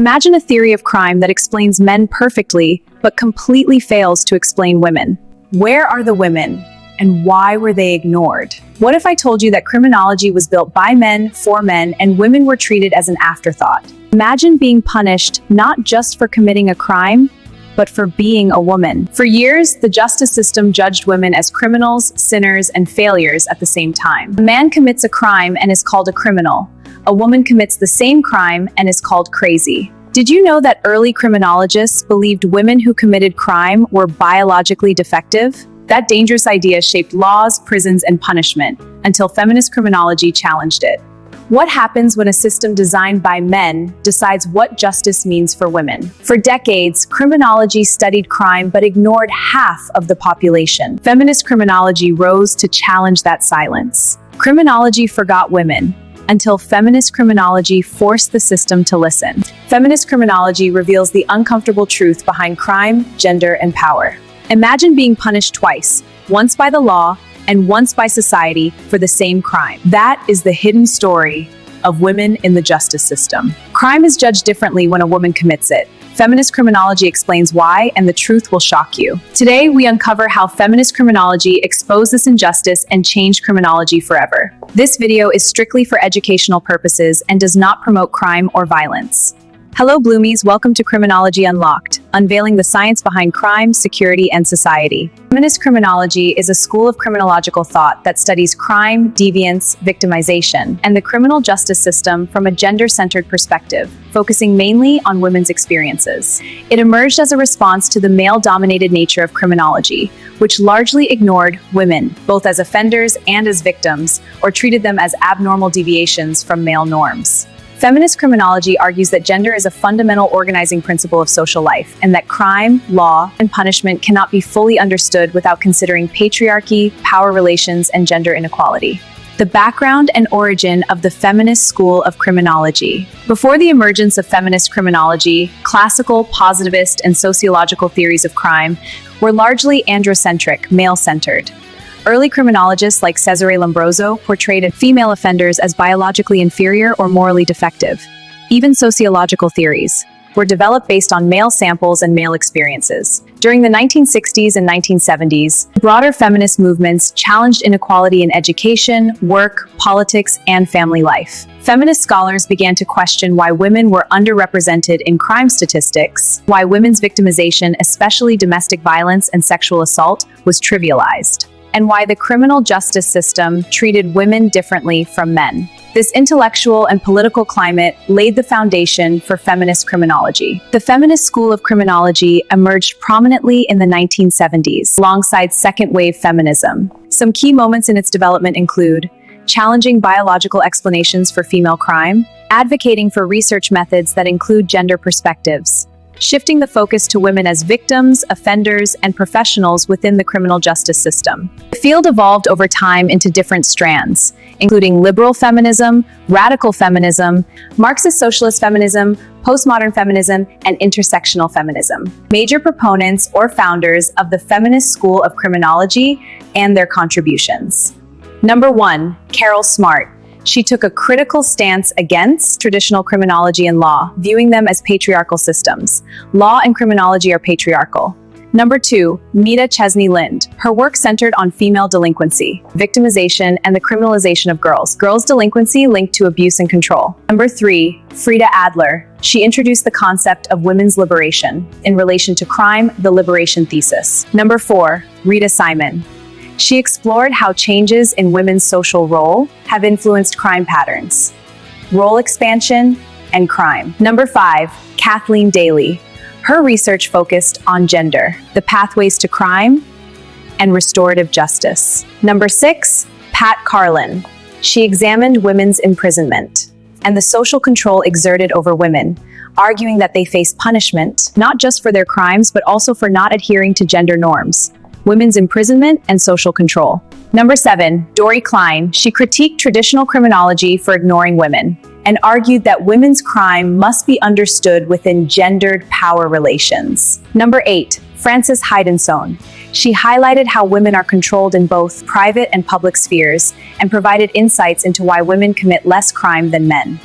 Imagine a theory of crime that explains men perfectly, but completely fails to explain women. Where are the women? And why were they ignored? What if I told you that criminology was built by men, for men, and women were treated as an afterthought? Imagine being punished not just for committing a crime, but for being a woman. For years, the justice system judged women as criminals, sinners, and failures at the same time. A man commits a crime and is called a criminal. A woman commits the same crime and is called crazy. Did you know that early criminologists believed women who committed crime were biologically defective? That dangerous idea shaped laws, prisons, and punishment until feminist criminology challenged it. What happens when a system designed by men decides what justice means for women? For decades, criminology studied crime but ignored half of the population. Feminist criminology rose to challenge that silence. Criminology forgot women, until feminist criminology forced the system to listen. Feminist criminology reveals the uncomfortable truth behind crime, gender, and power. Imagine being punished twice, once by the law and once by society for the same crime. That is the hidden story of women in the justice system. Crime is judged differently when a woman commits it. Feminist criminology explains why, and the truth will shock you. Today, we uncover how feminist criminology exposed this injustice and changed criminology forever. This video is strictly for educational purposes and does not promote crime or violence. Hello, Bloomies. Welcome to Criminology Unlocked, unveiling the science behind crime, security, and society. Feminist criminology is a school of criminological thought that studies crime, deviance, victimization, and the criminal justice system from a gender-centered perspective, focusing mainly on women's experiences. It emerged as a response to the male-dominated nature of criminology, which largely ignored women, both as offenders and as victims, or treated them as abnormal deviations from male norms. Feminist criminology argues that gender is a fundamental organizing principle of social life, and that crime, law, and punishment cannot be fully understood without considering patriarchy, power relations, and gender inequality. The background and origin of the Feminist School of Criminology. Before the emergence of feminist criminology, classical, positivist, and sociological theories of crime were largely androcentric, male-centered. Early criminologists like Cesare Lombroso portrayed female offenders as biologically inferior or morally defective. Even sociological theories were developed based on male samples and male experiences. During the 1960s and 1970s, broader feminist movements challenged inequality in education, work, politics, and family life. Feminist scholars began to question why women were underrepresented in crime statistics, why women's victimization, especially domestic violence and sexual assault, was trivialized, and why the criminal justice system treated women differently from men. This intellectual and political climate laid the foundation for feminist criminology. The Feminist School of Criminology emerged prominently in the 1970s, alongside second-wave feminism. Some key moments in its development include challenging biological explanations for female crime, advocating for research methods that include gender perspectives, shifting the focus to women as victims, offenders, and professionals within the criminal justice system. The field evolved over time into different strands, including liberal feminism, radical feminism, Marxist-socialist feminism, postmodern feminism, and intersectional feminism. Major proponents or founders of the Feminist School of Criminology and their contributions. Number 1, Carol Smart. She took a critical stance against traditional criminology and law, viewing them as patriarchal systems. Law and criminology are patriarchal. Number 2, Medina Chesney-Lind. Her work centered on female delinquency, victimization, and the criminalization of girls. Girls' delinquency linked to abuse and control. Number 3, Frida Adler. She introduced the concept of women's liberation in relation to crime, the liberation thesis. Number 4, Rita Simon. She explored how changes in women's social role have influenced crime patterns, role expansion, and crime. Number 5, Kathleen Daly. Her research focused on gender, the pathways to crime, and restorative justice. Number 6, Pat Carlin. She examined women's imprisonment and the social control exerted over women, arguing that they face punishment, not just for their crimes, but also for not adhering to gender norms. Women's imprisonment and social control. Number 7, Dori Klein. She critiqued traditional criminology for ignoring women and argued that women's crime must be understood within gendered power relations. Number 8, Frances Heidensohn. She highlighted how women are controlled in both private and public spheres and provided insights into why women commit less crime than men.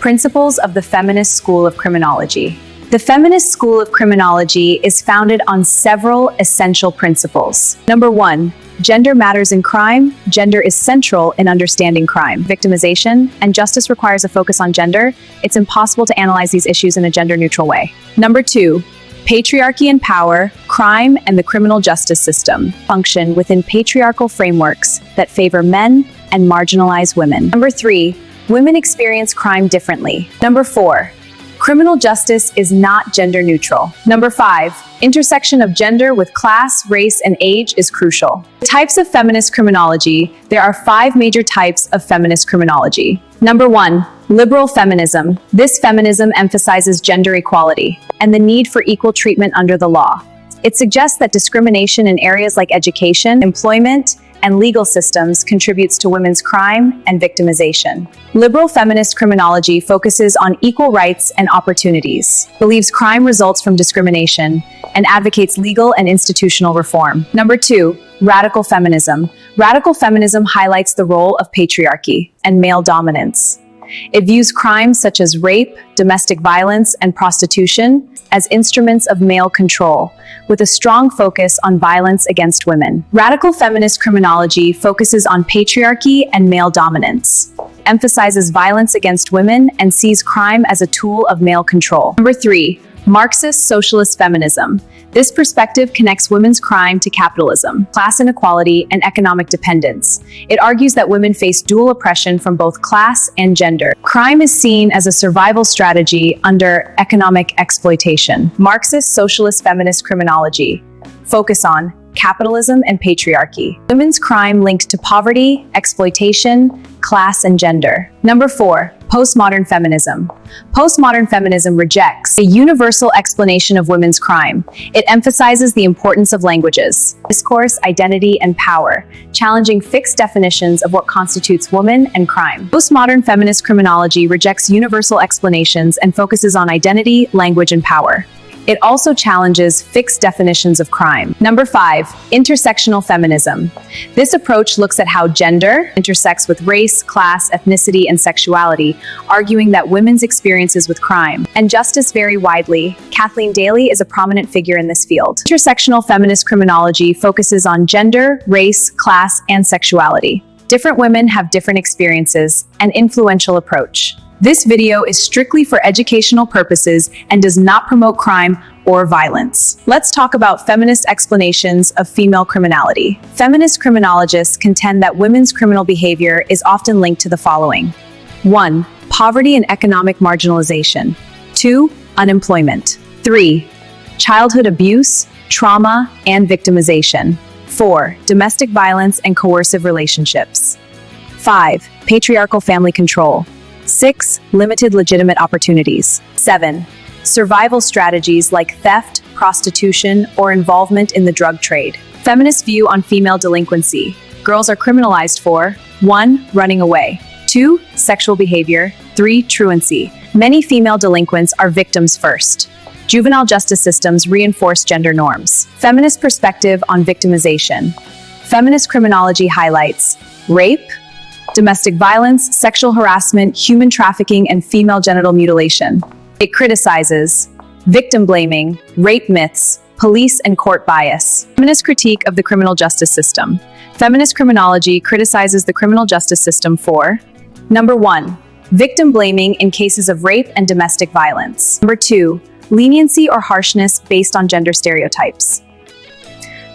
Principles of the Feminist School of Criminology. The Feminist School of Criminology is founded on several essential principles. Number 1, gender matters in crime. Gender is central in understanding crime. Victimization and justice requires a focus on gender. It's impossible to analyze these issues in a gender-neutral way. Number 2, patriarchy and power, crime and the criminal justice system function within patriarchal frameworks that favor men and marginalize women. Number 3, women experience crime differently. Number 4, criminal justice is not gender neutral. Number 5, intersection of gender with class, race, and age is crucial. Types of feminist criminology. There are 5 major types of feminist criminology. Number 1, liberal feminism. This feminism emphasizes gender equality and the need for equal treatment under the law. It suggests that discrimination in areas like education, employment, and legal systems contributes to women's crime and victimization. Liberal feminist criminology focuses on equal rights and opportunities, believes crime results from discrimination, and advocates legal and institutional reform. Number 2, radical feminism. Radical feminism highlights the role of patriarchy and male dominance. It views crimes such as rape, domestic violence, and prostitution as instruments of male control, with a strong focus on violence against women. Radical feminist criminology focuses on patriarchy and male dominance, emphasizes violence against women, and sees crime as a tool of male control. Number 3, Marxist socialist feminism. This perspective connects women's crime to capitalism, class inequality, and economic dependence. It argues that women face dual oppression from both class and gender. Crime is seen as a survival strategy under economic exploitation. Marxist socialist feminist criminology focus on capitalism and patriarchy. Women's crime linked to poverty, exploitation, class, and gender. Number 4, postmodern feminism. Postmodern feminism rejects a universal explanation of women's crime. It emphasizes the importance of languages, discourse, identity, and power, challenging fixed definitions of what constitutes woman and crime. Postmodern feminist criminology rejects universal explanations and focuses on identity, language, and power. It also challenges fixed definitions of crime. Number 5, intersectional feminism. This approach looks at how gender intersects with race, class, ethnicity, and sexuality, arguing that women's experiences with crime and justice vary widely. Kathleen Daly is a prominent figure in this field. Intersectional feminist criminology focuses on gender, race, class, and sexuality. Different women have different experiences, an influential approach. This video is strictly for educational purposes and does not promote crime or violence. Let's talk about feminist explanations of female criminality. Feminist criminologists contend that women's criminal behavior is often linked to the following. 1, poverty and economic marginalization. 2, unemployment. 3, childhood abuse, trauma, and victimization. 4, domestic violence and coercive relationships. 5, patriarchal family control. 6, limited legitimate opportunities. 7, survival strategies like theft, prostitution, or involvement in the drug trade. Feminist view on female delinquency. Girls are criminalized for 1, running away. 2, sexual behavior. 3, truancy. Many female delinquents are victims first. Juvenile justice systems reinforce gender norms. Feminist perspective on victimization. Feminist criminology highlights rape, domestic violence, sexual harassment, human trafficking, and female genital mutilation. It criticizes victim blaming, rape myths, police and court bias. Feminist critique of the criminal justice system. Feminist criminology criticizes the criminal justice system for Number 1, victim blaming in cases of rape and domestic violence. Number 2, leniency or harshness based on gender stereotypes.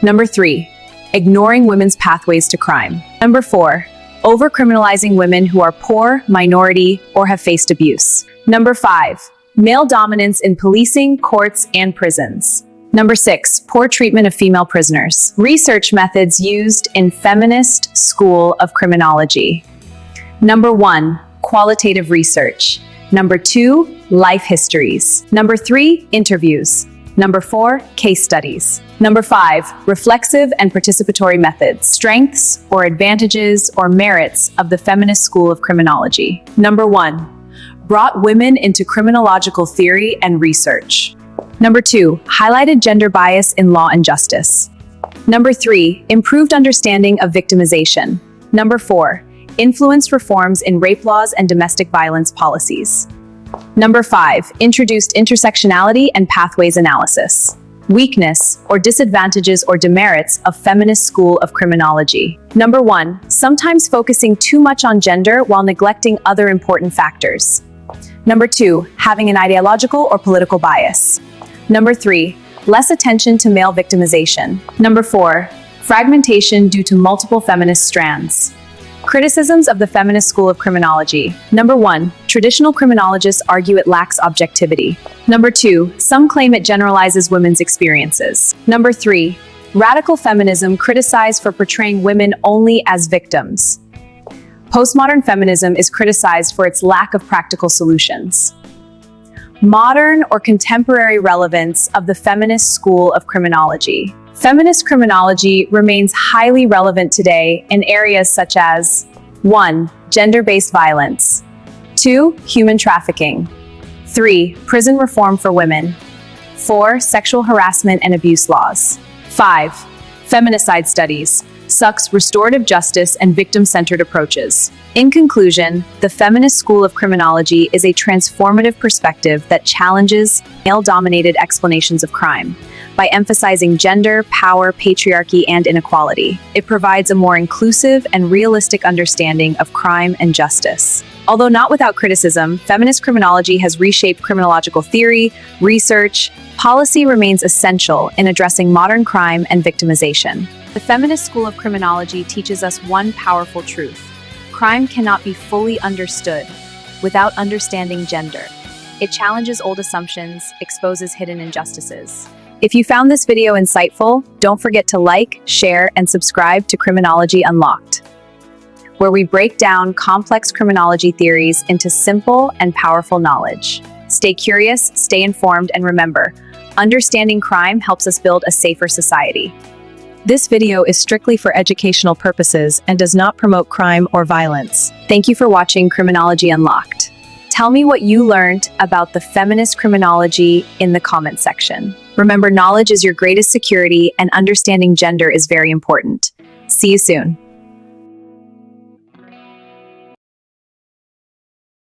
Number 3, ignoring women's pathways to crime. Number 4, over-criminalizing women who are poor, minority, or have faced abuse. Number 5, male dominance in policing, courts, and prisons. Number 6, poor treatment of female prisoners. Research methods used in Feminist School of Criminology. Number 1, qualitative research. Number 2, life histories. Number 3, interviews. Number 4, case studies. Number 5, reflexive and participatory methods, strengths or advantages or merits of the Feminist School of Criminology. Number 1, brought women into criminological theory and research. Number 2, highlighted gender bias in law and justice. Number 3, improved understanding of victimization. Number 4, influenced reforms in rape laws and domestic violence policies. Number 5, introduced intersectionality and pathways analysis. Weakness, or disadvantages or demerits of Feminist School of Criminology. Number 1, sometimes focusing too much on gender while neglecting other important factors. Number 2, having an ideological or political bias. Number 3, less attention to male victimization. Number 4, fragmentation due to multiple feminist strands. Criticisms of the Feminist School of Criminology. Number 1, traditional criminologists argue it lacks objectivity. Number 2, some claim it generalizes women's experiences. Number 3, radical feminism criticized for portraying women only as victims. Postmodern feminism is criticized for its lack of practical solutions. Modern or contemporary relevance of the Feminist School of Criminology. Feminist criminology remains highly relevant today in areas such as 1. Gender-based violence. 2. Human trafficking. 3. Prison reform for women. 4. Sexual harassment and abuse laws. 5. Feminicide studies. Sucks restorative justice and victim-centered approaches. In conclusion, the Feminist School of Criminology is a transformative perspective that challenges male-dominated explanations of crime. By emphasizing gender, power, patriarchy, and inequality, it provides a more inclusive and realistic understanding of crime and justice. Although not without criticism, feminist criminology has reshaped criminological theory, research, policy remains essential in addressing modern crime and victimization. The Feminist School of Criminology teaches us one powerful truth. Crime cannot be fully understood without understanding gender. It challenges old assumptions, exposes hidden injustices. If you found this video insightful, don't forget to like, share, and subscribe to Criminology Unlocked, where we break down complex criminology theories into simple and powerful knowledge. Stay curious, stay informed, and remember, understanding crime helps us build a safer society. This video is strictly for educational purposes and does not promote crime or violence. Thank you for watching Criminology Unlocked. Tell me what you learned about the feminist criminology in the comment section. Remember, knowledge is your greatest security, and understanding gender is very important. See you soon.